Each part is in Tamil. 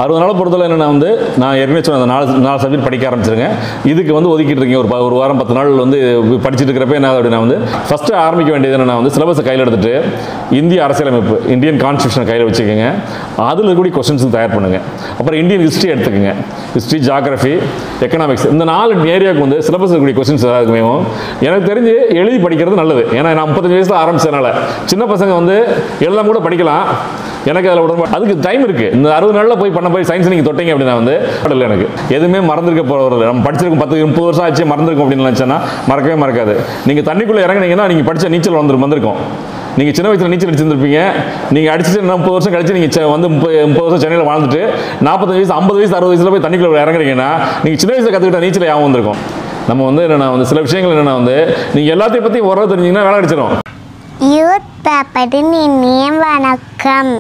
60 நாளை பொறுத்தவரை என்னென்னா வந்து நான் ஏற்கனவே சொன்ன அந்த 4 சப்ஜெக்ட் படிக்க ஆரம்பிச்சிருங்க. இதுக்கு வந்து ஒதுக்கிட்டு இருக்கீங்க ஒரு வாரம் 10 நாள் வந்து படிச்சுட்டு இருக்கிறப்ப என்ன அப்படின்னா வந்து ஃபஸ்ட்டு ஆரம்பிக்க வேண்டியது என்னென்னா வந்து சிலபஸை கையில் எடுத்துகிட்டு இந்திய அரசியலமைப்பு இந்தியன் கான்ஸ்டியூஷனை கையில் வச்சுக்கோங்க. அதில் இருக்கக்கூடிய கொஸ்டின்ஸும் தயார் பண்ணுங்கள். அப்புறம் இந்தியன் ஹிஸ்ட்ரி எடுத்துக்கோங்க. ஹிஸ்ட்ரி, ஜியாகிரஃபி, எக்கனாமிக்ஸ் இந்த 4 ஏரியாவுக்கு வந்து சிலபஸ் இருக்கக்கூடிய கொஸ்டின்ஸ் ஏதாவது எனக்கு தெரிஞ்சு எழுதி படிக்கிறது நல்லது. ஏன்னா நான் 35 வயசில் ஆரம்பிச்சதுனால சின்ன பசங்க வந்து எல்லாம் கூட படிக்கலாம். எனக்கு அதில் உடம்பு அதுக்கு டைம் இருக்குது. இந்த 60 நாளில் போய் சயின்ஸ் நீங்கள் தொட்டிங்க அப்படின்னா வந்து இல்லை எனக்கு எதுவுமே மறந்துருக்க போகிறது. நம்ம படிச்சிருக்கோம் 10-30 வருஷம் ஆச்சு மறந்துருக்கும் அப்படின்னு நினச்சேன்னா மறக்கவே மறக்காது. நீங்கள் தண்ணிக்குள்ளே இறங்குனீங்கன்னா நீங்கள் படித்த நீச்சல் வந்திருக்கும். நீங்கள் சின்ன வயசில் நீச்சல் அடிச்சிருந்துருப்பீங்க. நீங்கள் அடிச்சுட்டு 30 வருஷம் கழிச்சு நீங்கள் வந்து 30 வருஷம் சென்னையில் வாழ்ந்துட்டு 45 வயசு 50 வயசு 60 வயசில் போய் தண்ணிக்குள்ளே இறங்குறீங்கன்னா நீங்கள் சின்ன வயசில் கற்றுக்கிட்ட நீச்சல் ஞாபகம் வந்திருக்கும். நம்ம வந்து என்னென்னா வந்து சில விஷயங்கள் என்னென்னா வந்து நீங்கள் எல்லாத்தையும் பற்றி ஓரளவு தெரிஞ்சிங்கன்னா வேலை அடிச்சிடும். யூத் பேப்பரின் இனிய வணக்கம்.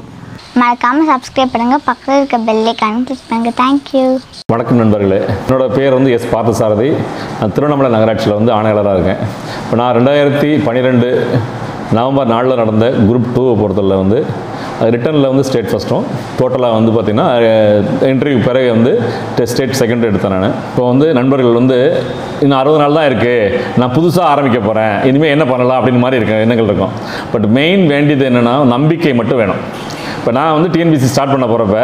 மறக்காமல் சப்ஸ்கிரைப் பண்ணுங்கள். பக்கத்தில் இருக்க பெல் ஐகானை கிளிக் பண்ணுங்கள். தேங்க்யூ. வணக்கம் நண்பர்களே. என்னோட பேர் வந்து எஸ் பார்த்தசாரதி. நான் திருவண்ணாமலை நகராட்சியில் வந்து ஆணையாளராக இருக்கேன். இப்போ நான் 2012 நவம்பர் 4 நடந்த குரூப் 2 பொறுத்தவரை வந்து ரிட்டனில் வந்து ஸ்டேட் ஃபஸ்ட்டும் டோட்டலாக வந்து பார்த்திங்கன்னா இன்டர்வியூ பிறகு வந்து ஸ்டேட் செகண்ட் எடுத்தேன் நான். இப்போ வந்து நண்பர்கள் வந்து இன்னும் 60 நாள் தான் இருக்குது, நான் புதுசாக ஆரம்பிக்க போகிறேன், இனிமேல் என்ன பண்ணலாம் அப்படின்னு மாதிரி இருக்க எண்ணங்கள் இருக்கும். பட் மெயின் வேண்டியது என்னென்னா நம்பிக்கை மட்டும் வேணும். இப்போ நான் வந்து டிஎன்பிஎஸ்சி ஸ்டார்ட் பண்ண போகிறப்ப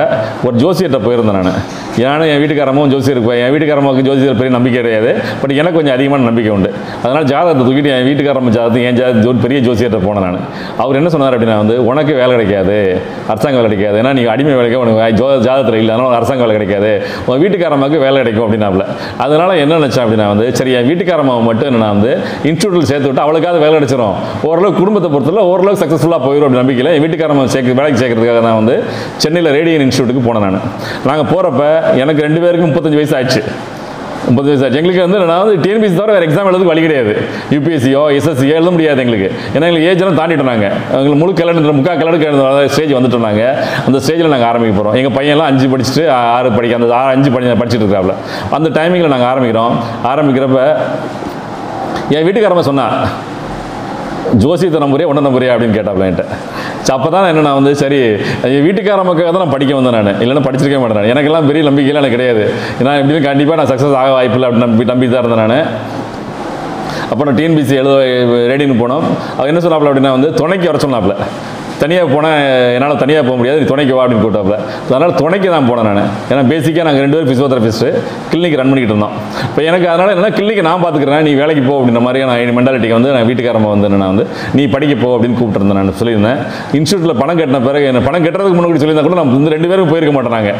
ஒரு ஜோசியர்கிட்ட போயிருந்தேன் நான். ஏன்னா என் வீட்டுக்காரமும் ஜோசியர் இருப்பேன். என் வீட்டுக்காரமாவுக்கு ஜோசியர் பெரிய நம்பிக்கை கிடையாது. பட் எனக்கு கொஞ்சம் அதிகமான நம்பிக்கை உண்டு. அதனால் ஜாதகத்தை தூக்கிட்டு என் வீட்டுக்காரம்ம ஜாதகத்தை என் ஜாதகத்தை பெரிய ஜோசியர்கிட்ட போனேன் நான். அவர் என்ன சொன்னார் அப்படின்னா வந்து உனக்கு வேலை கிடைக்காது, அரசாங்க வேலை கிடைக்காது. ஏன்னா நீங்கள் அடிமை வேலைக்கு உனக்கு ஜாதகத்தில் இல்லை, அதனால் அரசாங்க வேலை கிடைக்காது, உங்கள் வீட்டுக்காரமாவுக்கு வேலை கிடைக்கும் அப்படின்னாப்புல. அதனால் என்ன நினச்சேன் அப்படின்னா வந்து சரி என் வீட்டுக்காரமாவை மட்டும் என்னன்னா வந்து இன்ஸ்டியூட்டில் சேர்த்து விட்டு அவளுக்காவது வேலை கிடைச்சிடும், ஓரளவுக்கு குடும்பத்தை பொறுத்தவரை ஓரளவுக்கு சக்ஸஸ்ஃபுல்லாக போயிடும் அப்படி நம்பிக்கையில் என் வீட்டுக்காரமா வேலைக்கு சேர்க்கறதுக்காக நான் வந்து சென்னையில் ரேடியன் இன்ஸ்டியூட்டுக்கு போனேன் நான். நாங்கள் போகிறப்ப எனக்கு 2 பேருக்கும் 35 வயசு ஆச்சு. 30 வயசு ஆச்சு. எங்களுக்கு வந்து நான் வந்து டிஎன்பிஎஸ்சி தவிர வேறு எக்ஸாம் எழுதுக்கு வழி கிடையாது. யூபிஎஸ்சியோ எஸ்எஸ்சியோ எழுத முடியாது எங்களுக்கு. ஏன்னா எங்களுக்கு ஏஜெல்லாம் தாண்டிட்டோம். நாங்கள் எங்களுக்கு முக்கால் கலடு ஸ்டேஜ் வந்துட்டோம். நாங்கள் அந்த ஸ்டேஜில் நாங்கள் ஆரம்பிக்க போகிறோம். எங்கள் பையன்லாம் 5 படிச்சுட்டு 6 படிக்க அந்த 5 படிச்சுட்டு இருக்காப்புல. அந்த டைமிங்கில் நாங்கள் ஆரம்பிக்கிறப்ப என் வீட்டுக்காரமா சொன்னா ஜோசியத்தை நம்புறியா ஒன்றை நம்புறியா அப்படின்னு கேட்டாப்புல என்கிட்ட. அப்போ தான் என்னென்னா வந்து சரி என் வீட்டுக்காரமக்காக தான் நான் படிக்க வந்தேன் நான், இல்லைன்னா படிச்சிருக்க மாட்டேன் நான். எனக்கெல்லாம் பெரிய நம்பிக்கையெல்லாம் எனக்கு கிடையாது. ஏன்னா எப்படியும் கண்டிப்பாக நான் சக்ஸஸ் ஆக வாய்ப்பில்லை அப்படின்னு நம்பி தான் இருந்தேன் நான். அப்போ நான் டிஎன்பிஎஸ்சி ரெடின்னு போனோம். அவர் என்ன சொன்னாப்புல அப்படின்னா வந்து துணைக்கு வர சொன்னாப்புல. தனியாக போனால் என்னால் தனியாக போக முடியாது, நீ துணைக்கு வா அப்படின்னு கூட்டாப்புல. அதனால் துணைக்கு தான் போனேன் நான். ஏன்னா பேசிக்காக நாங்கள் 2 பேரும் ஃபிசியோதெரபிஸ்ட்டு கிளினிக் ரன் பண்ணிக்கிட்டு இருந்தோம். இப்போ எனக்கு அதனால் என்னென்னா கிளினிக்கை நான் பார்த்துக்கிறேன், நீ வேலைக்கு போ அப்படின்ற மாதிரியான மெண்டாலிட்டிக்கு வந்து நான் வீட்டுக்காரமாக வந்து என்னென்னா வந்து நீ படிக்க போ அப்படின்னு கூப்பிட்டுருந்தேன் நான் சொல்லியிருந்தேன். இன்ஸ்டியூட்டில் பணம் கட்டின பிறகு என்ன பணம் கட்டுறதுக்கு முன்னாடி சொல்லியிருந்தா கூட நம்ம இந்த 2 பேரும் போயிருக்க மாட்டேனாங்க.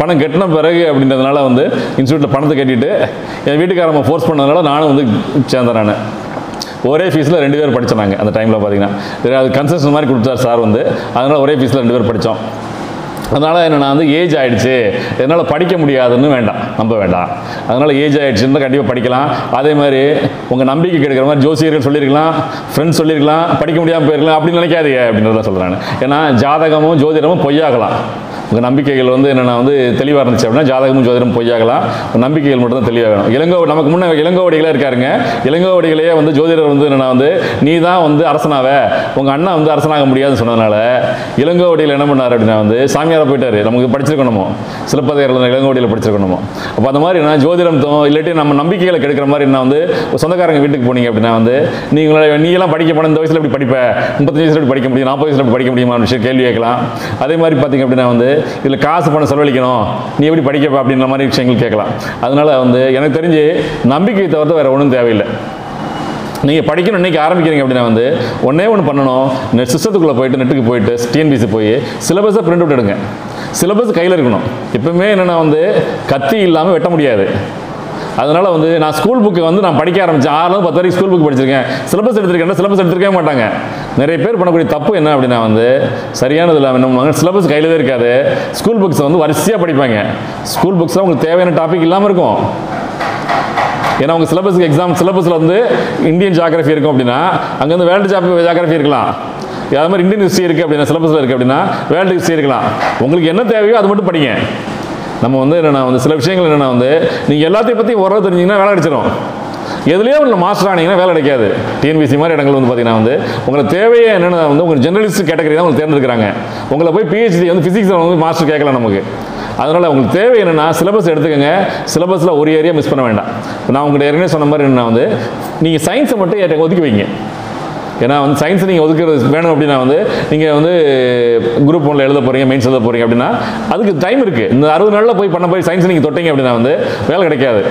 பணம் கட்டின பிறகு அப்படின்றதுனால வந்து இன்ஸ்டியூட்டில் பணத்தை கட்டிட்டு என் வீட்டுக்காரமாக ஃபோர்ஸ் பண்ணதுனால நானும் வந்து சேர்ந்தேன் நான். ஒரே ஃபீஸில் 2 பேர் படித்தாங்க அந்த டைமில் பார்த்தீங்கன்னா. அது கன்செஷன் மாதிரி கொடுத்தார் சார் வந்து. அதனால் ஒரே ஃபீஸில் 2 பேர் படித்தோம். அதனால் என்னென்னா வந்து ஏஜ் ஆகிடுச்சு, என்னால் படிக்க முடியாதுன்னு நம்ப வேண்டாம். அதனால் ஏஜ் ஆகிடுச்சுன்னு கண்டிப்பாக படிக்கலாம். அதே மாதிரி உங்கள் நம்பிக்கை கிடைக்கிற மாதிரி ஜோசியர்கள் சொல்லியிருக்கலாம், ஃப்ரெண்ட்ஸ் சொல்லியிருக்கலாம், படிக்க முடியாமல் போயிருக்கலாம் அப்படின்னு நினைக்காதீங்க அப்படின்றத சொல்கிறேன். ஏன்னா ஜாதகமும் ஜோதிடமும் பொய்யாகலாம். உங்கள் நம்பிக்கைகள் வந்து என்னென்னா வந்து தெளிவாக இருந்துச்சு அப்படின்னா ஜாதகமும் ஜோதிடம் பொய்யாகலாம். நம்பிக்கைகள் மட்டும் தான் தெளிவாக வேணும். நமக்கு முன்னே இளங்கோவடிகளே இருக்காருங்க. இளங்கோவடிகளையே வந்து ஜோதிடர் வந்து என்னென்னா வந்து நீ தான் வந்து அரசனாவ, உங்கள் அண்ணா வந்து அரசனாக முடியாதுன்னு சொன்னதுனால இளங்கோவடிகள் என்ன பண்ணார் அப்படின்னா வந்து சாமியாராக போயிட்டார். நமக்கு படிச்சிருக்கணுமோ சிலப்பதிகாரத்தில் இளங்கோவடியில் படிச்சிருக்கணுமோ. அப்போ அந்த மாதிரி என்ன ஜோதிடம் இல்லாட்டி நம்ம நம்பிக்கைகளை கெடுக்கிற மாதிரி என்ன வந்து சொந்தக்காரங்க வீட்டுக்கு போனீங்க அப்படின்னா வந்து நீங்களாம் படிக்க போன இந்த வயசில் எப்படி படிப்ப, 35 வயசில் எப்படி படிக்க முடியும், 40 வயசில் எப்படி படிக்க முடியுமா விஷயம் கேள்வி கேட்கலாம். அதே மாதிரி பார்த்தீங்க அப்படின்னா வந்து இதில் காசு பணம் செலவழிக்கணும், நீ எப்படி படிக்கப்பா அப்படின்ற மாதிரி விஷயங்கள் கேட்கலாம். அதனால் வந்து எனக்கு தெரிஞ்சு நம்பிக்கை தவிர்த்து வேறு ஒன்றும் தேவையில்லை. நீங்கள் படிக்கணும் இன்றைக்கி ஆரம்பிக்கிறீங்க அப்படின்னா வந்து ஒன்றே ஒன்று பண்ணணும். சிஸ்டத்துக்குள்ளே போயிட்டு நெட்டுக்கு போயிட்டு டிஎன்பிஎஸ்சி போய் சிலபஸை பிரிண்ட் அவுட் எடுங்க. சிலபஸ் கையில் இருக்கணும். எப்பவுமே என்னென்னா வந்து கத்தி இல்லாமல் வெட்ட முடியாது. அதனால் வந்து நான் ஸ்கூல் புக்கு வந்து நான் படிக்க ஆரம்பித்தேன். 6-10 வரைக்கும் ஸ்கூல் புக் படிச்சிருக்கேன். சிலபஸ் எடுத்திருக்கேன். சிலபஸ் எடுத்துருக்கவே மாட்டாங்க. நிறைய பேர் பண்ணக்கூடிய தப்பு என்ன அப்படின்னா வந்து சரியானது இல்லாமல் என்ன பண்ணுவாங்க, சிலபஸ் கையிலே இருக்காது. ஸ்கூல் புக்ஸை வந்து வரிசையாக படிப்பாங்க. ஸ்கூல் புக்ஸில் உங்களுக்கு தேவையான டாபிக் இல்லாமல் இருக்கும். ஏன்னா உங்கள் சிலபஸில் வந்து இந்தியன் ஜியாகிரஃபி இருக்கும் அப்படின்னா அங்கே வந்து வேர்ல்டு ஜியாகிரஃபி இருக்கலாம். அது மாதிரி இந்தியன் ஹிஸ்ட்ரி இருக்குது அப்படின்னா சிலபஸில் இருக்குது அப்படின்னா வேர்ல்டு ஹிஸ்ட்ரி இருக்கலாம். உங்களுக்கு என்ன தேவையோ அது மட்டும் படிங்க. நம்ம வந்து என்னென்னா வந்து சில விஷயங்கள் என்னென்னா வந்து நீங்கள் எல்லாத்தையும் பற்றி ஓரளவு தெரிஞ்சிங்கன்னா வேலை கிடைச்சிடும். எதுலேயோ உள்ள மாஸ்டர் ஆனீங்கன்னா வேலை கிடைக்காது. டிஎன்பிஎஸ்சி மாதிரி இடங்கள் வந்து பார்த்தீங்கன்னா வந்து உங்களுக்கு தேவையே என்னென்னா வந்து உங்களுக்கு ஜெர்னலிஸ்ட் கேட்டகரி தான் உங்களுக்கு தேர்ந்தெடுக்கிறாங்க. உங்களை போய் பிஹெச்டி வந்து ஃபிசிக்ஸில் வந்து மாஸ்டர் கேட்கலாம் நமக்கு. அதனால் உங்களுக்கு தேவை என்னென்னா சிலபஸ் எடுத்துக்கோங்க. சிலபஸில் ஒரு ஏரியா மிஸ் பண்ண வேண்டாம். நான் உங்கள்கிட்ட ஏற்கனவே சொன்ன மாதிரி என்ன வந்து நீங்கள் சயின்ஸை மட்டும் ஒதுக்கி வைங்க. ஏன்னா வந்து சயின்ஸ் நீங்கள் ஒதுக்குறது வேணும் அப்படின்னா வந்து நீங்கள் வந்து குரூப் 1 எழுத போகிறீங்க, மெயின்ஸ் எழுத போகிறீங்க அப்படின்னா அதுக்கு டைம் இருக்குது. இந்த 60 நாளில் போய் சயின்ஸ் நீங்கள் தொட்டீங்க அப்படின்னா வந்து வேலை கிடைக்காது.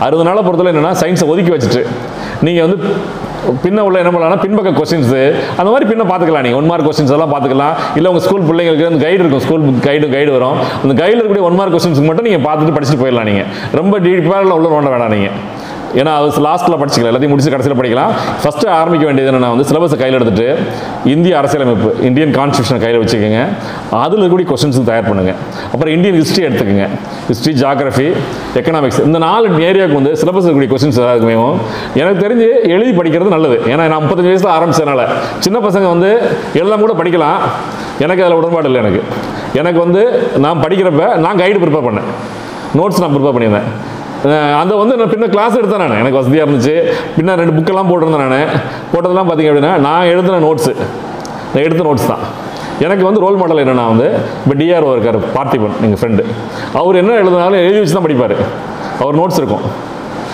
60 நாளை பொறுத்தவரை என்னென்னா சயின்ஸை ஒதுக்கி வச்சுட்டு நீங்கள் வந்து பின்ன உள்ள என்ன பண்ணலாம்னா பின்பக்க கொஸ்டின்ஸு அந்த மாதிரி பின்ன பார்த்துக்கலாம். நீங்கள் 1 மார்க் கொஸ்டின்ஸ் எல்லாம் பார்த்துக்கலாம். இல்லை உங்கள் ஸ்கூல் பிள்ளைங்களுக்கு அந்த கைடு இருக்கும், ஸ்கூல் புக் கைடு வரும். அந்த கைடில் இருக்கக்கூடிய 1 மார்க் கொஸ்டின்ஸ் மட்டும் நீங்கள் பார்த்துட்டு படிச்சுட்டு போயிடலாம். நீங்கள் ரொம்ப டீப்பாக உள்ள நோண்ட வேணாம். நீங்கள் ஏன்னா அது லாஸ்ட்டில் படிச்சிக்கலாம், எல்லாத்தையும் முடிச்சு கடைசியில் படிக்கலாம். ஃபஸ்ட்டு ஆரம்பிக்க வேண்டியது என்னென்னா வந்து சிலபஸை கையில் எடுத்துகிட்டு இந்திய அரசியலமைப்பு, இந்தியன் கான்ஸ்டியூஷனை கையில் வச்சுக்கோங்க. அதில் இருக்கக்கூடிய கொஸ்டின்ஸும் தயார் பண்ணுங்கள். அப்புறம் இந்தியன் ஹிஸ்ட்ரி எடுத்துக்கோங்க. ஹிஸ்ட்ரி, ஜியாகிரஃபி, எக்கனாமிக்ஸ் இந்த 4 ஏரியாவுக்கு வந்து சிலபஸ் இருக்கக்கூடிய கொஸ்டின்ஸ் ஏதாவது எனக்கு தெரிஞ்சு எழுதி படிக்கிறது நல்லது. ஏன்னா நான் 35 வயசில் ஆரம்பிச்சதுனால சின்ன பசங்க வந்து எல்லாம் கூட படிக்கலாம். எனக்கு அதில் உடன்பாடு இல்லை. எனக்கு வந்து நான் படிக்கிறப்ப நான் கைடு ப்ரிப்பேர் பண்ணேன், நோட்ஸ் நான் ப்ரிப்பேர் பண்ணியிருந்தேன். அந்த வந்து நான் பின்ன கிளாஸ் எடுத்தேன். நான் எனக்கு வசதியாக இருந்துச்சு. பின்ன 2 புக்கெல்லாம் போட்டிருந்தேன். நான் போட்டதெல்லாம் பார்த்திங்க அப்படின்னா நான் எழுதின நோட்ஸு, நான் எடுத்த நோட்ஸ் தான். எனக்கு வந்து ரோல் மாடல் என்னென்னா வந்து இப்போ டிஆர்ஓ இருக்கார், பார்த்திபன், எங்கள் ஃப்ரெண்டு. அவர் என்ன எழுதினாலும் எழுதி வச்சு தான் படிப்பார். அவர் நோட்ஸ் இருக்கும்.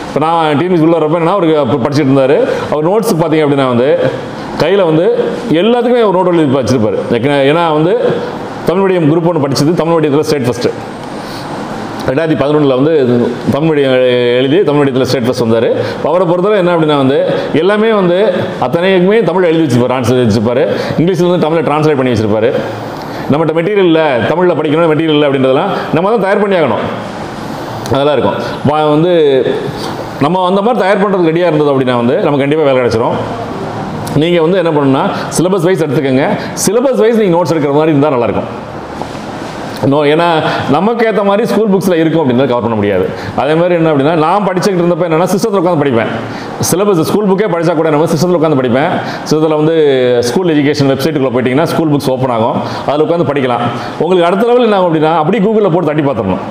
இப்போ நான் டிஎன்பிஎஸ்சி உள்ள வரப்போ என்னன்னா அவருக்கு படிச்சுட்டு இருந்தார். அவர் நோட்ஸ் பார்த்திங்க அப்படின்னா வந்து கையில் வந்து எல்லாத்துக்குமே ஒரு நோட் எழுதி வச்சுருப்பார். ஏன்னா வந்து தமிழ் மீடியம் குரூப் 1 படித்தது, தமிழ் மீடியத்தில் ஸ்டேட் ஃபஸ்ட்டு. 2011 வந்து தமிழ் மீடியம் எழுதி தமிழ் மீடியத்தில் ஸ்டேட் ஃபஸ்ட் வந்தார். அவரை பொறுத்தவரை என்ன அப்படின்னா வந்து எல்லாமே வந்து அத்தனைக்குமே தமிழ் எழுதி வச்சுருப்பார், ஆன்சர் வச்சுருப்பார். இங்கிலீஷில் வந்து தமிழில் ட்ரான்ஸ்லேட் பண்ணி வச்சுருப்பார். நம்மகிட்ட மெட்டீரியல் இல்லை, தமிழில் படிக்கணும் மெட்டீரியல் இல்லை அப்படின்றதெல்லாம் நம்ம தான் தயார் பண்ணி ஆகணும். அதெல்லாம் இருக்கும். வந்து நம்ம அந்த மாதிரி தயார் பண்ணுறதுக்கு ரெடியாக இருந்தது அப்படின்னா வந்து நம்ம கண்டிப்பாக வேலை கிடச்சிரும். நீங்கள் வந்து என்ன பண்ணணும்னா சிலபஸ் வைஸ் எடுத்துக்கோங்க. சிலபஸ் வைஸ் நீங்கள் நோட்ஸ் எடுக்கிற மாதிரி இருந்தால் நல்லாயிருக்கும். ஏன்னா நமக்கு ஏற்ற மாதிரி ஸ்கூல் புக்ஸில் இருக்கும் அப்படின்றத கவர் பண்ண முடியாது. அதே மாதிரி என்ன அப்படின்னா நான் படிச்சுக்கிட்டு இருந்தப்போ என்னென்னா சிஸ்டத்தில் உட்காந்து படிப்பேன். சிலபஸ் ஸ்கூல் புக்கே படித்தா கூட நம்ம சிஸ்டத்தில் உட்காந்து படிப்பேன். சிஸ்டத்தில் வந்து ஸ்கூல் எஜுகேஷன் வெப்சைட்டுக்குள்ளே போயிட்டிங்கன்னா ஸ்கூல் புக்ஸ் ஓப்பன் ஆகும், அதில் உட்காந்து படிக்கலாம். உங்களுக்கு அடுத்த லெவல் என்ன அப்படின்னா அப்படி கூகுளில் போட்டு தட்டி பார்த்துடணும்.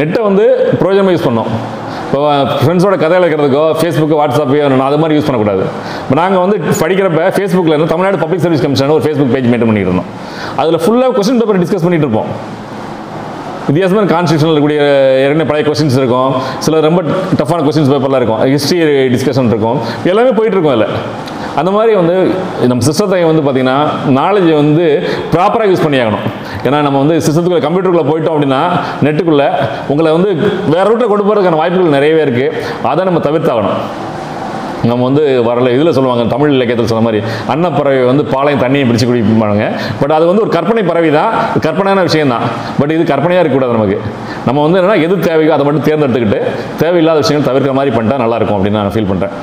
நெட்டை வந்து ப்ரோஜனமாக யூஸ் பண்ணோம். இப்போ ஃப்ரெண்ட்ஸோட கதை எழுக்கிறதுக்கோ ஃபேஸ்புக்கு, வாட்ஸ்அப்பு அது மாதிரி யூஸ் பண்ணக்கூடாது. இப்போ நாங்கள் வந்து படிக்கிறப்ப ஃபேஸ்புக்கில் இருந்து தமிழ்நாடு பப்ளிக் சர்வீஸ் கமிஷன் ஒரு ஃபேஸ்புக் பேஜ் மெயின்டைன் பண்ணிட்டு இருந்தோம். அதில் ஃபுல்லாக கொஸ்டின் பேப்பர் டிஸ்கஸ் பண்ணிட்டு இருப்போம். வித்தியாசமான கான்ஸ்டியூஷனில் இருக்கக்கூடிய ஏற்கனவே பழைய கொஸ்டின்ஸ் இருக்கும், சில ரொம்ப டஃப்பான கொஸ்டின்ஸ் பேப்பர்லாம் இருக்கும், ஹிஸ்ட்ரி டிஸ்கஷன் இருக்கும், எல்லாமே போயிட்டுருக்கும். அதில் அந்த மாதிரி வந்து நம்ம சிஸ்டத்தை வந்து பார்த்திங்கன்னா நாலேஜை வந்து ப்ராப்பராக யூஸ் பண்ணி ஆகணும். ஏன்னா நம்ம வந்து சிஸ்டத்துக்குள்ளே கம்ப்யூட்டருக்குள்ளே போயிட்டோம் அப்படின்னா நெட்டுக்குள்ளே உங்களை வந்து வேறு ரூட்டில் கொண்டு போகிறதுக்கான வாய்ப்புகள் நிறையவே இருக்குது. அதை நம்ம தவிர்த்தாகணும். நம்ம வந்து வரல இதில் சொல்லுவாங்க, தமிழ் இலக்கியத்தில் சொன்ன மாதிரி அன்னப்பறவை வந்து பாலையும் தண்ணியை பிடிச்சி குடிப்பாங்க. பட் அது வந்து ஒரு கற்பனை பறவை தான், கற்பனையான விஷயம் தான். பட் இது கற்பனையாக இருக்கக்கூடாது. நமக்கு நம்ம வந்து என்னென்னா எது தேவையோ அதை மட்டும் தேர்ந்தெடுத்துக்கிட்டு தேவையில்லாத விஷயங்கள் தவிர்க்கிற மாதிரி பண்ணிட்டா நல்லாயிருக்கும் அப்படின்னு நான் ஃபீல் பண்ணுறேன்.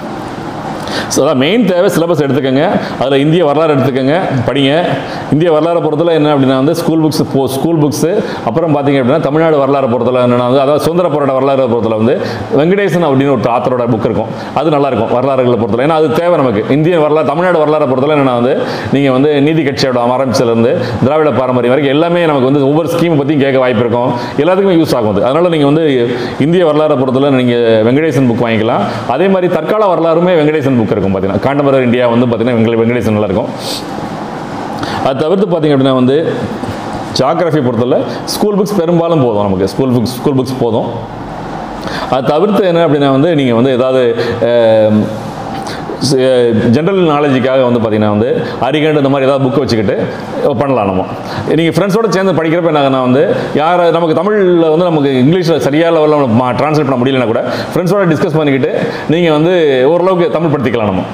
ஸோ அதான் மெயின் தேவை. சிலபஸ் எடுத்துக்கோங்க, அதில் இந்திய வரலாறு எடுத்துக்கோங்க, படிங்க. இந்திய வரலாறு பொறுத்தல என்ன அப்படின்னா வந்து ஸ்கூல் புக்ஸு அப்புறம் பார்த்திங்க அப்படின்னா தமிழ்நாடு வரலாறு பொறுத்தல என்னென்னா வந்து அதாவது சுதந்திர போராட்ட வரலாறு பொறுத்தல வந்து வெங்கடேசன் அப்படின்னு ஒரு ஆத்தரோட புக் இருக்கும், அது நல்லாயிருக்கும் வரலாறுகளை பொறுத்தல. ஏன்னா அது தேவை நமக்கு. இந்திய வரலாறு தமிழ்நாடு வரலாறு பொறுத்தல என்னென்னா வந்து நீங்கள் வந்து நீதி கட்சியோட ஆரம்பிச்சிலேருந்து திராவிட பாரம்பரியம் வரைக்கும் எல்லாமே நமக்கு வந்து ஒவ்வொரு ஸ்கீமை பற்றியும் கேட்க வாய்ப்பு இருக்கும், எல்லாத்துக்குமே யூஸ் ஆகும். அதனால் நீங்கள் வந்து இந்திய வரலாறு பொறுத்தல நீங்கள் வெங்கடேசன் புக் வாங்கிக்கலாம். அதே மாதிரி தற்கால வரலாறுமே வெங்கடேசன் புக் இருக்கும். பார்த்தீங்கன்னா காண்டம்பரர் இந்தியா வந்து பார்த்தீங்கன்னா வெங்கடேசன் நல்லா இருக்கும். அது தவிர்த்து பார்த்தீங்க அப்படின்னா வந்து ஜியாகிரஃபி பொறுத்தவரை ஸ்கூல் புக்ஸ் பெரும்பாலும் போதும். நமக்கு ஸ்கூல் புக்ஸ் போதும். அது தவிர்த்து என்ன அப்படின்னா வந்து நீங்கள் வந்து ஏதாவது ஜென்ரல் நாலேஜுக்காக வந்து பார்த்திங்கன்னா வந்து அரிகண்ட் இந்த மாதிரி ஏதாவது புக்கு வச்சுக்கிட்டு பண்ணலாம். நம்ம நீங்கள் ஃப்ரெண்ட்ஸோடு சேர்ந்து படிக்கிறப்ப என்ன வந்து யார் நமக்கு தமிழில் வந்து நமக்கு இங்கிலீஷில் சரியான லெவலில் ட்ரான்ஸ்லேட் பண்ண முடியலன்னா கூட ஃப்ரெண்ட்ஸோட டிஸ்கஸ் பண்ணிக்கிட்டு நீங்கள் வந்து ஓரளவுக்கு தமிழ் படுத்திக்கலாம். நம்ம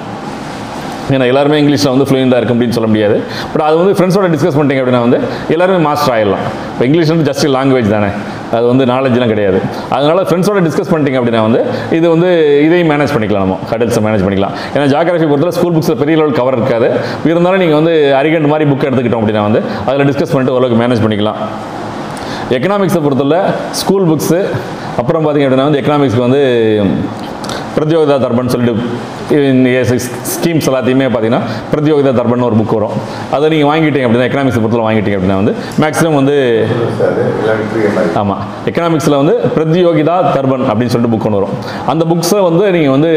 ஏன்னா எல்லாருமே இங்கிலீஷில் வந்து ஃப்ளூயண்டாக இருக்கும் அப்படின்னு சொல்ல முடியாது. பட் அது வந்து ஃப்ரெண்ட்ஸோட டிஸ்கஸ் பண்ணிட்டீங்க அப்படின்னா வந்து எல்லாருமே மாஸ்டர் ஆகிடலாம். இப்போ இங்கிலீஷ் வந்து ஜஸ்ட் லாங்குவேஜ் தானே, அது வந்து நாலேஜ்லாம் கிடையாது. அதனால் ஃப்ரெண்ட்ஸோட டிஸ்கஸ் பண்ணிட்டீங்க அப்படின்னா வந்து இது வந்து இதையும் மேனேஜ் பண்ணிக்கலாம். நம்ம ஹடல்ஸை மேனேஜ் பண்ணிக்கலாம். ஏன்னா ஜியாகிரஃபி பொறுத்தவரை ஸ்கூல் புக்ஸில் பெரிய லெவல் கவர் இருக்காது. இருந்தாலும் நீங்கள் வந்து அரிகண்ட் மாதிரி புக் எடுத்துக்கிட்டோம் அப்படின்னா வந்து அதில் டிஸ்கஸ் பண்ணிட்டு ஓரளவுக்கு மேனேஜ் பண்ணிக்கலாம். எக்கனாமிக்ஸை பொறுத்தவரை ஸ்கூல் புக்ஸு அப்புறம் பார்த்திங்க அப்படின்னா வந்து எக்கனாமிக்ஸ்க்கு வந்து பிரத்யோகிதா தர்பன் சொல்லிட்டு ஸ்கீம்ஸ் எல்லாத்தையுமே பார்த்தீங்கன்னா பிரத்யோகிதா தர்பன் ஒரு புக் வரும். அதை நீங்கள் வாங்கிட்டீங்க அப்படின்னா எக்கனாமிக்ஸ் பொறுத்தவரை வாங்கிட்டீங்க அப்படின்னா வந்து மேக்ஸிமம் வந்து ஆமாம் எக்கனாமிக்ஸில் வந்து பிரத்யோகிதா தர்பன் அப்படின்னு சொல்லிட்டு புக் ஒன்று வரும். அந்த புக்ஸை வந்து நீங்கள் வந்து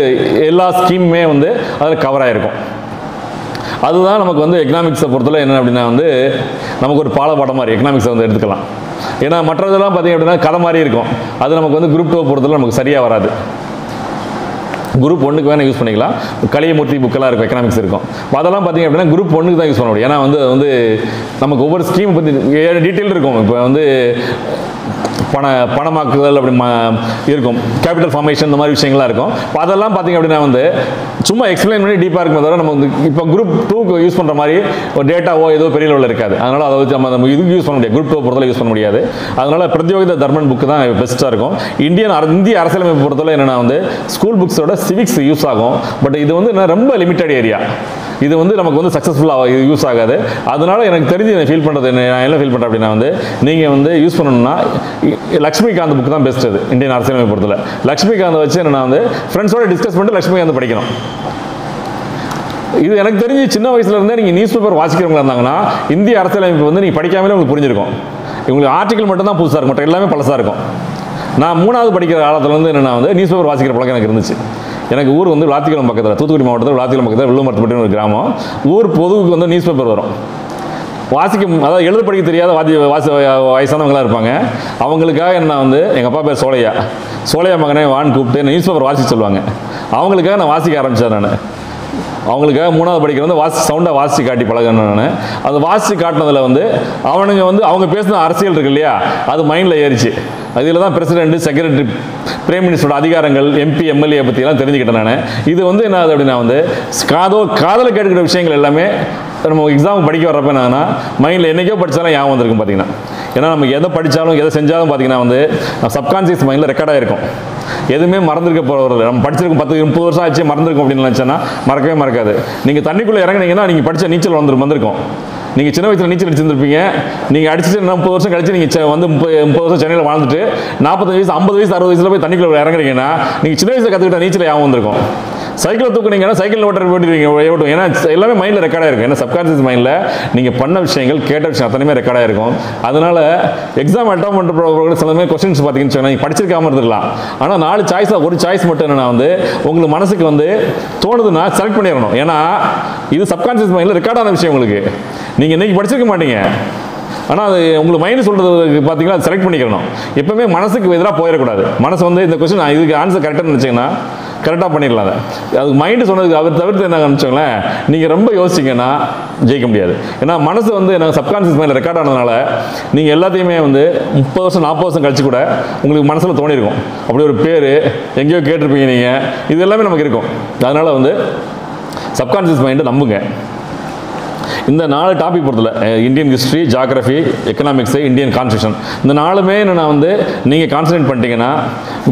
எல்லா ஸ்கீமுமே வந்து அதில் கவர் ஆகிருக்கும். அதுதான் நமக்கு வந்து எக்கனாமிக்ஸை பொறுத்தவரை என்ன அப்படின்னா வந்து நமக்கு ஒரு பாடப்பாடம் மாதிரி எக்கனாமிக்ஸை வந்து எடுத்துக்கலாம். ஏன்னா மற்றதெல்லாம் பார்த்தீங்க அப்படின்னா கதை மாதிரி இருக்கும். அது நமக்கு வந்து குரூப் 2 பொறுத்தவரை நமக்கு சரியாக வராது. குரூப் 1க்கு வேணால் யூஸ் பண்ணிக்கலாம். கலியமூர்த்தி புக்கெல்லாம் இருக்கும், எக்கனாமிக்ஸ் இருக்கும். அதெல்லாம் பார்த்தீங்க அப்படின்னா குரூப் 1க்கு தான் யூஸ் பண்ண முடியும். ஏன்னா வந்து நமக்கு ஒவ்வொரு ஸ்கீம் பற்றி டீட்டெயில் இருக்கும். இப்போ வந்து பணமாக்குதல் அப்படி இருக்கும், கேபிட்டல் ஃபார்மேஷன் இந்த மாதிரி விஷயங்கள்லாம் இருக்கும். இப்போ அதெல்லாம் பார்த்தீங்க அப்படின்னா வந்து சும்மா எக்ஸ்பிளைன் பண்ணி டீப்பாக இருக்கும். தவிர நம்ம வந்து இப்போ குரூப் 2க்கு யூஸ் பண்ணுற மாதிரி ஒரு டேட்டாவோ ஏதோ பெரிய லெவலில் இருக்காது. அதனால் அதை வச்சு நம்ம இதுக்கு யூஸ் பண்ண முடியாது, குரூப் 2 பொறுத்தவரை யூஸ் பண்ண முடியாது. அதனால் பிரத்யோகித தர்மன் புக்கு தான் பெஸ்ட்டாக இருக்கும். இந்திய அரசியலமைப்பு பொறுத்தவரை என்னென்னா வந்து ஸ்கூல் புக்ஸோட சிவிக்ஸ் யூஸ் ஆகும். பட் இது வந்து ரொம்ப லிமிட்டட் ஏரியா. இது வந்து நமக்கு வந்து சக்ஸஸ்ஃபுல்லாக யூஸ் ஆகாது. அதனால் எனக்கு தெரிஞ்சு நான் ஃபீல் பண்ணுறது நான் என்ன ஃபீல் பண்ணுறேன் அப்படின்னா வந்து நீங்கள் வந்து யூஸ் பண்ணணும்னா லக்ஷ்மிகாந்த் புக் தான் பெஸ்ட். அது இந்தியன் அரசியலமைப்பு பொறுத்தவரை லக்ஷ்மிகாந்த் வச்சு என்னென்னா வந்து ஃப்ரெண்ட்ஸோட டிஸ்கஸ் பண்ணிட்டு லக்ஷ்மிகாந்த் படிக்கணும். இது எனக்கு தெரிஞ்சு சின்ன வயசுலேருந்தே நீங்கள் நியூஸ் பேப்பர் வாசிக்கிறவங்களா இருந்தாங்கன்னா இந்திய அரசியலமைப்பு வந்து நீங்கள் படிக்காமலே உங்களுக்கு புரிஞ்சிருக்கும். உங்களுக்கு ஆர்டிக்கல் மட்டும் தான் புதுசாக இருக்கும், மற்ற எல்லாமே பழசாக இருக்கும். நான் 3வது படிக்கிற காலத்துலேருந்து என்னென்னா வந்து நியூஸ் பேப்பர் வாசிக்கிற பழக்கம் எனக்கு இருந்துச்சு. எனக்கு ஊர் வந்து விளாத்திக்குளம் பக்கத்தில், தூத்துக்குடி மாவட்டத்தில் விளாத்திக்குளம் பக்கத்தில் வெள்ளுமரத்துப்பட்டின்னு ஒரு கிராமம். ஊர் பொதுவுக்கு வந்து நியூஸ் பேப்பர் வரும். அதாவது எழுத படிக்க தெரியாத வயசானவங்களாம் இருப்பாங்க. அவங்களுக்காக என்ன வந்து எங்கள் அப்பா பேர் சோழையா மகனே வான்னு கூப்பிட்டு நியூஸ் பேப்பர் வாசிக்க சொல்லுவாங்க. அவங்களுக்காக நான் வாசிக்க ஆரம்பித்தேன். நான் அவங்களுக்காக 3வது படிக்கிறது சவுண்டாக வாசித்து காட்டி பழகணும். நான் அது வாசித்து காட்டினதில் வந்து அவனுங்க வந்து அவங்க பேசின அரசியல் இருக்கு இல்லையா, அது மைண்டில் ஏறிச்சு. அதில் தான் பிரசிடென்ட், செக்ரட்டரி, பிரைம் மினிஸ்டரோட அதிகாரங்கள், எம்பி, எம்எல்ஏ பற்றியெல்லாம் தெரிஞ்சுக்கிட்டேன் நான். இது வந்து என்ன ஆகுது அப்படின்னா வந்து காதலை கேட்கிற விஷயங்கள் எல்லாமே நம்ம எக்ஸாம் படிக்க வர்றப்ப என்னன்னா மைண்டில் என்றைக்கோ படித்தாலும் ஞாபகம் வந்திருக்கும் பார்த்தீங்கன்னா. ஏன்னா நம்ம எதை படித்தாலும் எதை செஞ்சாலும் பார்த்தீங்கன்னா வந்து சப்கான்சியஸ் மைண்டில் ரெக்கார்டாக இருக்கும். எதுவுமே மறந்துருக்க போகிறது. நம்ம படிச்சிருக்கோம் 10-30 வருஷம் ஆச்சு மறந்துருக்கும் அப்படின்னு நினச்சேன்னா மறக்கவே மறக்காது. நீங்கள் தண்ணிக்குள்ளே இறங்குனீங்கன்னா நீங்கள் படித்த நீச்சல் வந்திருக்கும். நீங்கள் சின்ன வயசில் நீச்சல் அடிச்சிருந்துருப்பீங்க. நீங்கள் அடிச்சுட்டு 30 வருஷம் கழிச்சு நீங்கள் வந்து 30 வருஷம் சென்னையில் வாழ்ந்துட்டு 45 வயசு 50 வயசு 60 வயசில் போய் தண்ணிக்குள்ளே இறங்குறீங்கன்னா நீங்கள் சின்ன வயசில் கற்றுக்கிட்ட நீச்சல் ஞாபகம் வந்திருக்கும். சைக்கிளை தூக்குனீங்கன்னா சைக்கிள் ஓட்டுவீங்க. ஏன்னா எல்லாமே மைண்டில் ரெக்கார்டாக இருக்கும். ஏன்னா சப்கான்சியஸ் மைண்டில் நீங்கள் பண்ண விஷயங்கள், கேட்ட விஷயம் அத்தனையுமே ரெக்கார்டாக இருக்கும். அதனால் எக்ஸாம் அட்டம் பண்ணுற சில மாதிரி கொஸ்டின்ஸ் பார்த்தீங்கன்னு நீங்கள் படிச்சிருக்காமல் இருந்துக்கலாம். ஆனால் 4 சாய்ஸில் ஒரு சாய்ஸ் மட்டும் என்னென்னா வந்து உங்களுக்கு மனசுக்கு வந்து தோணுதுன்னா செலக்ட் பண்ணிடணும். ஏன்னா இது சப்கான்சியஸ் மைண்டில் ரெக்கார்டான விஷயம். உங்களுக்கு நீங்கள் இன்றைக்கி படிச்சிருக்க மாட்டீங்க, ஆனால் அது உங்களுக்கு மைண்டு சொல்கிறது பார்த்தீங்கன்னா அது செலக்ட் பண்ணிக்கணும். எப்பவுமே மனசுக்கு எதிராக போயிடக்கூடாது. மனசு வந்து இந்த கொஸ்டின் இதுக்கு ஆன்சர் கரெக்டாக நினச்சிங்கன்னா கரெக்டாக பண்ணிடலாம். அதுக்கு மைண்டு சொன்னதுக்கு அவர் தவிர்த்து என்ன நினச்சோங்களேன், நீங்கள் ரொம்ப யோசிச்சிங்கன்னா ஜெயிக்க முடியாது. ஏன்னா மனசு வந்து நாங்கள் சப்கான்சியஸ் மைண்டில் ரெக்கார்ட் ஆனதுனால நீங்கள் எல்லாத்தையுமே வந்து 30 வருஷம் 40 வருஷம் கழிச்சு கூட உங்களுக்கு மனசில் தோணியிருக்கும். அப்படி ஒரு பேர் எங்கேயோ கேட்டிருப்பீங்க நீங்கள். இது எல்லாமே நமக்கு இருக்கும். அதனால் வந்து சப்கான்சியஸ் மைண்டை நம்புங்க. இந்த 4 டாபிக் பொறுத்தல Indian history, geography, economics, Indian constitution, இந்த 4மே என்னென்னா வந்து நீங்கள் கான்சன்ட்ரேட் பண்ணிட்டீங்கன்னா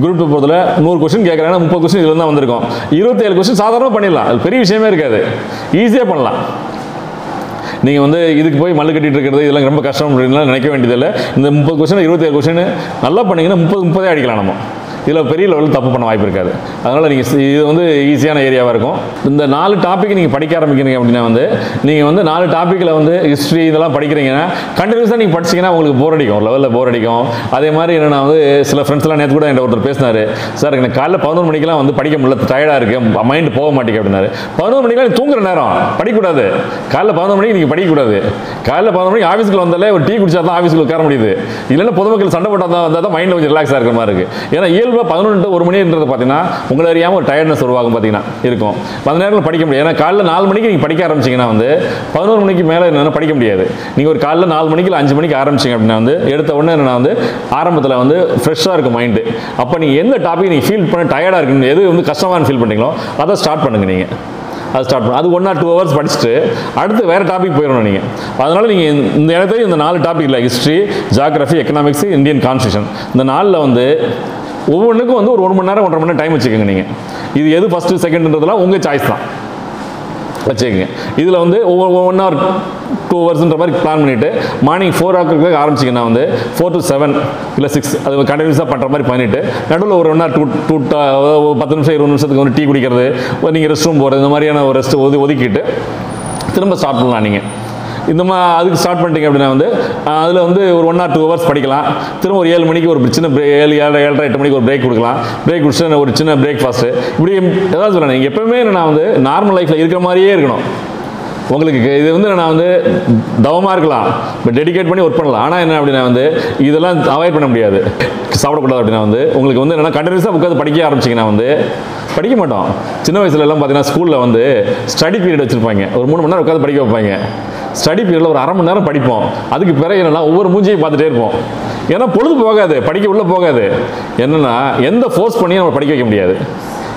குரூப் 2 பொறுத்தல 100 கொஸ்டின் கேட்குறாங்கன்னா 30 கொஸ்டின் இதில் தான் வந்திருக்கும். 27 கொஸ்டின் சாதாரணமாக பண்ணிடலாம். அது பெரிய விஷயமே இருக்காது, ஈஸியாக பண்ணலாம். நீங்கள் வந்து இதுக்கு போய் மல்லு கட்டிட்டு இருக்கிறது இதெல்லாம் ரொம்ப கஷ்டம் அப்படின்லாம் நினைக்க வேண்டியதில்லை. இந்த 30 கொஸ்டின் 27 கொஸ்டின் நல்லா பண்ணிங்கன்னா 30 அடிக்கலாம். நம்ம இதில் பெரிய லெவலில் தப்பு பண்ண வாய்ப்பு இருக்காது. அதனால் நீங்கள் இது வந்து ஈஸியான ஏரியாவாக இருக்கும். இந்த 4 டாபிக் நீங்கள் படிக்க ஆரம்பிக்கிறீங்க அப்படின்னா வந்து நீங்கள் வந்து 4 டாப்பிக்கில் வந்து ஹிஸ்ட்ரி இதெல்லாம் படிக்கிறீங்கன்னா கண்டினியூஸாக நீங்கள் படிச்சிங்கன்னா உங்களுக்கு போர் அடிக்கும், ஒரு லெவலில் போர் அடிக்கும். அதே மாதிரி என்னென்னா வந்து சில ஃப்ரெண்ட்ஸ்லாம் நேற்று கூட என்கிட்ட ஒருத்தர் பேசினார், சார் எனக்கு காலையில் 11 மணிக்கெலாம் வந்து படிக்க முடியல, டயர்டாக இருக்குது, மைண்டு போக மாட்டேங்க அப்படின்னாரு. 11 மணிக்கெலாம் தூங்குற நேரம், படிக்கக்கூடாது. காலையில் 11 மணிக்கு நீங்கள் படிக்கக்கூடாது. காலையில் 11 மணிக்கு ஆஃபீஸுக்கு வந்தாலே ஒரு டீ குடிச்சா தான் ஆஃபீஸுக்கு உட்கார முடியுது. இல்லைன்னா பொதுமக்கள் சண்டை போட்டால் தான் வந்தால் தான் மைண்டில் கொஞ்சம் ரிலாக்ஸாக இருக்கிற மாதிரி இருக்குது. ஏன்னா 11 to 1 மணின்றது பார்த்தீங்கன்னா உங்களை அறியாமல் ஒரு டயர்ட்னஸ் உருவாகும் பார்த்தீங்கன்னா இருக்கும். அந்த நேரத்தில் படிக்க முடியாது. ஏன்னா காலையில் 4 மணிக்கு நீங்கள் படிக்க ஆரம்பிச்சிங்கன்னா வந்து 11 மணிக்கு மேலே என்னென்னா படிக்க முடியாது. நீங்கள் ஒரு காலையில் 4 மணிக்கு இல்லை 5 மணிக்கு ஆரம்பிச்சிங்க அப்படின்னா வந்து எடுத்த உடனே என்னென்னா வந்து ஆரம்பத்தில் வந்து ஃப்ரெஷ்ஷாக இருக்கும் மைண்டு. அப்போ நீங்கள் எந்த டாபிக் நீங்கள் ஃபீல் பண்ண டயர்டாக இருக்குன்னு எது வந்து கஷ்டமான ஃபீல் பண்ணுறீங்களோ அதை ஸ்டார்ட் பண்ணுங்கள். நீங்கள் அது ஸ்டார்ட் பண்ண அது 1 or 2 hours படிச்சுட்டு அடுத்து வேறு டாபிக் போயிடணும் நீங்கள். அதனால் நீங்கள் இந்த இடத்துல இந்த 4 டாபிக் இல்லை, history, geography, economics, Indian constitution, இந்த 4ல் வந்து ஒவ்வொன்றுக்கும் வந்து ஒரு 1 மணி நேரம் 1.5 மணி நேரம் டைம் வச்சுக்கோங்க. நீங்கள் இது எது ஃபஸ்ட்டு செகண்ட்ன்றதுலாம் உங்கள் சாய்ஸ் தான் வச்சுக்கோங்க. இதில் வந்து 1 or 2 hours மாதிரி பிளான் பண்ணிவிட்டு மார்னிங் 4 o'clock ஆரம்பிச்சிங்கன்னா வந்து 4 to 7 இல்லை 6 அது கண்டினியூஸாக பண்ணுற மாதிரி பண்ணிவிட்டு நடுவில் ஒரு 1 or 2 10 நிமிஷம் 20 நிமிஷத்துக்கு வந்து டீ குடிக்கிறது, நீங்கள் ரெஸ்ட் ரூம் போகிறது, இந்த மாதிரியான ஒரு ரெஸ்ட் ஒதுக்கிட்டு திரும்ப ஸ்டார்ட் பண்ணலாம். நீங்கள் இந்த மாதிரி அதுக்கு ஸ்டார்ட் பண்ணிட்டீங்க அப்படின்னா வந்து அதில் வந்து ஒரு 1 or 2 hours படிக்கலாம். திரும்ப ஒரு 7 மணிக்கு ஒரு சின்ன 7:30 8 மணிக்கு ஒரு பிரேக் கொடுக்கலாம். பிரேக் குடிச்சுட்டு ஒரு சின்ன பிரேக்ஃபாஸ்ட்டு, இப்படி ஏதாவது சொல்லலாம். நீங்கள் எப்போவுமே நான் வந்து நார்மல் லைஃப்பில் இருக்கிற மாதிரியே இருக்கணும். உங்களுக்கு இது வந்து நான் வந்து தவமாக இருக்கலாம், பட் டெடிகேட் பண்ணி ஒர்க் பண்ணலாம். ஆனால் என்ன அப்படின்னா வந்து இதெல்லாம் அவாய்ட் பண்ண முடியாது. சாப்பிடக்கூடாது அப்படின்னா வந்து உங்களுக்கு வந்து என்னென்னா கண்டினியூஸாக உட்காந்து படிக்க ஆரம்பிச்சிங்கன்னா வந்து படிக்க மாட்டோம். சின்ன வயசுலலாம் பார்த்தீங்கன்னா ஸ்கூலில் வந்து ஸ்டடி பீரியட் வச்சுருப்பாங்க, ஒரு 3 மணி நேரம் உட்காந்து படிக்க வைப்பாங்க. ஸ்டடி பீரியடில் ஒரு 1/2 மணி நேரம் படிப்போம். அதுக்கு பிறகு என்னென்னா ஒவ்வொரு மூஞ்சியும் பார்த்துட்டே இருப்போம். ஏன்னா பொழுது போகாது, படிக்க உள்ளே போகாது. என்னென்னா எந்த ஃபோர்ஸ் பண்ணியும் நம்ம படிக்க வைக்க முடியாது.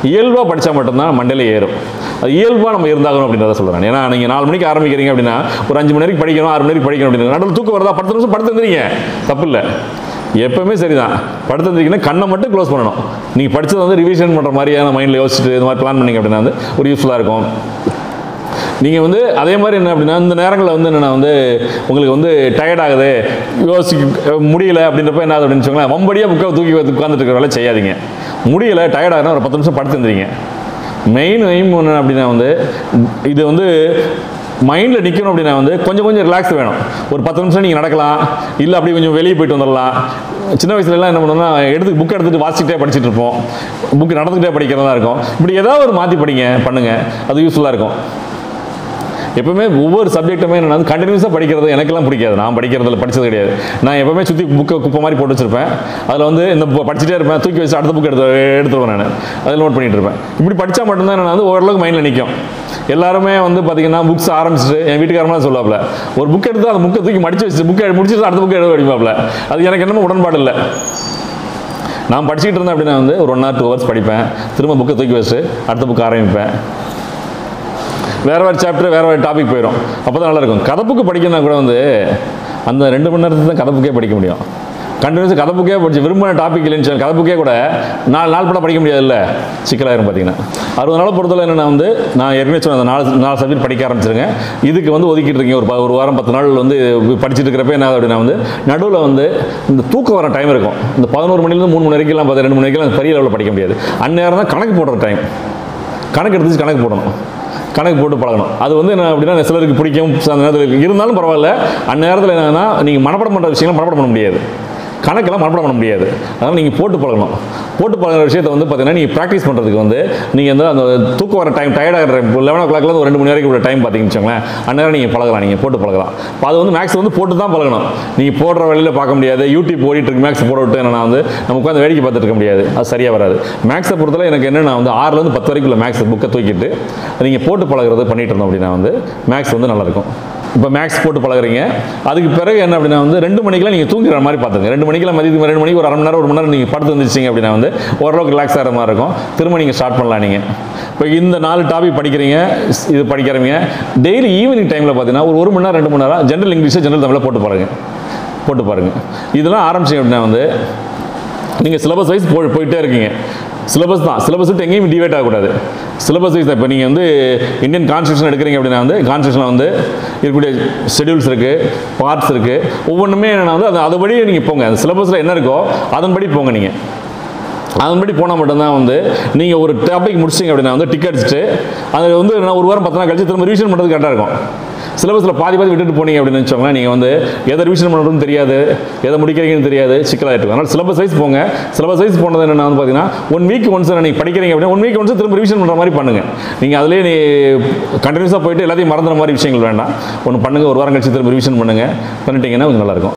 இயல்பாக படித்தா மட்டும்தான் மண்டையில் ஏறும். அது இயல்பாக நம்ம இருந்தாகணும் அப்படின்றத சொல்கிறேன். ஏன்னா நீங்கள் 4 மணிக்கு ஆரம்பிக்கிறீங்க அப்படின்னா ஒரு 5 மணி நேரம் படிக்கணும், 6 மணி நேரம் படிக்கணும் அப்படின்னு நடுவில் தூக்கம் வருதா 10 நிமிஷம் படுத்து வந்துறீங்க, தப்பு இல்லை, எப்பவுமே சரிதான். படுத்து வந்துருக்கீங்கன்னா கண்ணை மட்டும் க்ளோஸ் பண்ணணும். நீங்கள் படித்தது வந்து ரிவிஷன் பண்ணுற மாதிரியான மைண்டில் யோசிச்சுட்டு இது மாதிரி பிளான் பண்ணிங்க அப்படின்னா வந்து ஒரு யூஸ்ஃபுல்லாக இருக்கும். நீங்கள் வந்து அதே மாதிரி என்ன அப்படின்னா இந்த நேரங்களில் வந்து என்னென்னா வந்து உங்களுக்கு வந்து டயர்ட் ஆகுது, யோசிக்க முடியல அப்படின்றப்ப என்ன ஆகுது அப்படின்னு வச்சுக்கோங்களேன், வம்படியாக புக்கை தூக்கி உட்காந்துட்டு இருக்கிற வேலை செய்யாதீங்க. முடியலை, டயர்ட் ஆகுதுன்னா ஒரு 10 நிமிஷம் படுத்து வந்துறீங்க. மெயின் எய்ம் ஒன்று அப்படின்னா வந்து இது வந்து மைண்டில் நிற்கணும் அப்படின்னா வந்து கொஞ்சம் ரிலாக்ஸ் வேணும். ஒரு 10 நிமிஷம் நீங்கள் நடக்கலாம், இல்லை அப்படி கொஞ்சம் வெளியே போயிட்டு வந்துடலாம். சின்ன வயசுலலாம் என்ன பண்ணுவோம்னா புக் எடுத்துகிட்டு வாசிக்கிட்டே படிச்சுட்டு இருப்போம், புக்கு நடந்துக்கிட்டே படிக்கிறதா இருக்கும். இப்படி ஏதாவது ஒரு மாற்றி பண்ணுங்கள், அது யூஸ்ஃபுல்லாக இருக்கும். எப்பவுமே ஒவ்வொரு சப்ஜெக்ட்டுமே என்ன கண்டினியூஸாக படிக்கிறது எனக்கெல்லாம் பிடிக்காது. நான் படிக்கிறதில்ல, படித்தது கிடையாது. நான் எப்பவுமே சுற்றி புக்கை குப்பை மாதிரி போட்டு வச்சிருப்பேன். அதில் வந்து இந்த படிச்சுட்டே இருப்பேன், தூக்கி வச்சு அடுத்த புக் எடுத்துருவேன். நான் அதில் நோட் பண்ணிட்டு இருப்பேன். இப்படி படித்தா மட்டும்தான் நான் வந்து ஓரளவுக்கு மைண்டில் நிற்கும். எல்லாருமே வந்து பார்த்தீங்கன்னா புக்ஸ் ஆரம்பிச்சுட்டு என் வீட்டுக்காரமாக சொல்லுவாப்புல, ஒரு புக் எடுத்து அந்த புக்கை தூக்கி மடிச்சு வச்சு புக்கை முடிச்சுட்டு அடுத்த புக்கை எடுத்து படிப்பாப்புல. அது எனக்கு என்னமோ உடன்பாடு இல்லை. நான் படிச்சுக்கிட்டு இருந்தேன் அப்படின்னா வந்து ஒரு 1 or 2 hours படிப்பேன், திரும்ப புக்கை தூக்கி வச்சுட்டு அடுத்த புக் ஆரம்பிப்பேன். வேறு சாப்டர் வேறு டாபிக் போயிடும். அப்போ தான் நல்லாயிருக்கும். கதை புக்கு படிக்கணும்னா கூட வந்து அந்த 2 மணி நேரத்துக்கு தான் கதை புக்கே படிக்க முடியும். கண்டினியூஸாக கதை புக்கே படிச்சு விரும்பின டாபிக் இல்லைன்னு சொல்லி கதை புக்கே கூட 4 நாள் படம் படிக்க முடியாது. இல்லை, சிக்கலாயிரும். பார்த்தீங்கன்னா 60 நாள் பொறுத்தவரை என்னென்னா வந்து நான் ஏற்கனவே சொன்ன அந்த 4 சப்ஜெக்ட் படிக்க ஆரம்பிச்சிருங்க. இதுக்கு வந்து ஒதுக்கிட்டு இருக்கீங்க ஒரு வாரம் 10 நாள் வந்து படிச்சுட்டு இருக்கிறப்ப என்ன அப்படின்னா வந்து நடுவில் வந்து இந்த தூக்கம் வர டைம் இருக்கும். இந்த 11 மணிலேருந்து 3 மணி வரைக்கும் 2 மணி வரைக்கும் பெரிய லெவலில் படிக்க முடியாது. அந்நேரம் தான் கணக்கு போடுற டைம். கணக்கு எடுத்துச்சு கணக்கு போடணும், கணக்கு போட்டு பழகணும். அது வந்து என்ன அப்படின்னா சிலருக்கு பிடிக்கும், அந்த நேரத்தில் இருந்தாலும் பரவாயில்ல. அந்நேரத்தில் என்னன்னா நீங்கள் மனப்பாடம் பண்ணுற விஷயங்கள் மனப்பாடம் பண்ண முடியாது, கணக்கெல்லாம் மனப்பாடம் பண்ண முடியாது. அதனால் நீங்கள் போட்டு பழகணும். போட்டு பழகிற விஷயத்தை வந்து பார்த்தீங்கன்னா நீங்கள் ப்ராக்டிஸ் பண்ணுறதுக்கு வந்து நீங்கள் வந்து அந்த தூக்கம் வர டைம், டயர்டாகிற 11 o'clock ஒரு 2 மணி வரைக்கும் உள்ள டைம் பார்த்தீங்கன்னு வச்சுக்கோங்களேன், அந்நேரம் நீங்கள் பழகலாம், நீங்கள் போட்டு பழகலாம். இப்போ அது வந்து மேக்ஸ் வந்து போட்டு தான் பழகணும். நீங்கள் போடுற வழியில் பார்க்க முடியாது. யூடியூப் ஓடிட்டு இருக்கு, மேக்ஸ் போட விட்டு என்னன்னா வந்து நம்ம உட்காந்து வேடிக்கை பார்த்துட்டு இருக்க முடியாது, அது சரியாக வராது. மேக்ஸை பொறுத்தவரை எனக்கு என்னென்னா வந்து 6லேருந்து 10 வரைக்கும் உள்ள மேக்ஸ் புக்கை தூக்கிட்டு நீங்கள் போட்டு பழகிறது பண்ணிட்டு இருந்தோம் அப்படின்னா வந்து மேக்ஸ் வந்து நல்லாயிருக்கும். இப்போ மேக்ஸ் போட்டு பழகுறீங்க. அதுக்கு பிறகு என்ன அப்படின்னா வந்து 2 மணிக்கெலாம் நீங்கள் தூங்குற மாதிரி பார்த்துங்க. 2 மணிக்கெலாம் மதியத்துக்கு 2 மணிக்கு ஒரு 1/2 மணி நேரம் 1 மணி நேரம் நீங்கள் படுத்து வந்துச்சிங்க அப்படின்னா வந்து ஓரளவுக்கு ரிலாக்ஸ் ஆகிற மாதிரி இருக்கும். திரும்ப நீங்கள் ஸ்டார்ட் பண்ணலாம். நீங்கள் இப்போ இந்த 4 டாபிக் படிக்கிறீங்க, இது படிக்கிறீங்க. டெய்லி ஈவினிங் டைமில் பார்த்தீங்கன்னா ஒரு 1 மணி நேரம் 2 மணி நேரம் ஜென்ரல் இங்கிலீஷ் ஜென்ரல் தமிழில் போட்டு பாருங்கள். இதெல்லாம் ஆரம்பிச்சிங்க அப்படின்னா வந்து நீங்கள் சிலபஸ் வைஸ் போயிட்டே இருக்கீங்க. சிலபஸ் தான், சிலபஸ் விட்டு எங்கேயும் டிவைட் ஆகக்கூடாது. சிலபஸ் வைஸ் தான். இப்போ நீங்கள் வந்து இந்தியன் கான்ஸ்டியூஷன் எடுக்கிறீங்க அப்படின்னா வந்து கான்ஸ்டியூஷனில் வந்து இருக்கக்கூடிய ஷெடியூல்ஸ் இருக்குது, பார்ட்ஸ் இருக்குது. ஒவ்வொன்றுமே என்னென்னா வந்து அதுபடி நீங்கள் போங்க. அந்த சிலபஸில் என்ன இருக்கோ அதன்படி போங்க. நீங்கள் அதன்படி போனால் மட்டும்தான் வந்து நீங்கள் ஒரு டாபிக் முடிச்சிங்க அப்படின்னா வந்து டிக் அடிச்சுட்டு அது வந்து ஒரு வாரம் 10 நாள் கழிச்சு திரும்ப ரிவிஷன் பண்ணுறது கரெக்டாக இருக்கும். சிலபஸில் பாதி விட்டுட்டு போனீங்க அப்படின்னு வச்சோம்னா நீங்கள் வந்து எதை ரிவிஷன் பண்ணுறதுன்னு தெரியாது, எதை முடிக்கிறீங்கன்னு தெரியாது, சிக்கலாகிட்டு இருக்கும். அதனால் சிலபஸ் வைஸ் போங்க. சிலபஸ் வைஸ் போனது என்னென்னா வந்து பார்த்தீங்கன்னா 1 வீக் ஒன்ஸ் நீங்கள் படிக்கிறீங்க அப்படின்னா 1 வீக் ஒன்ஸ் திரும்ப ரிவிஷன் பண்ணுற மாதிரி பண்ணுங்கள். நீங்கள் அதிலே நீ கண்டினியூஸாக போயிட்டு எல்லாத்தையும் மறந்துற மாதிரி விஷயங்கள் வேண்டாம். ஒன்று பண்ணுங்கள், ஒரு வாரம் கழிச்சு திரும்ப ரிவிஷன் பண்ணிட்டீங்கன்னா கொஞ்சம் நல்லாயிருக்கும்.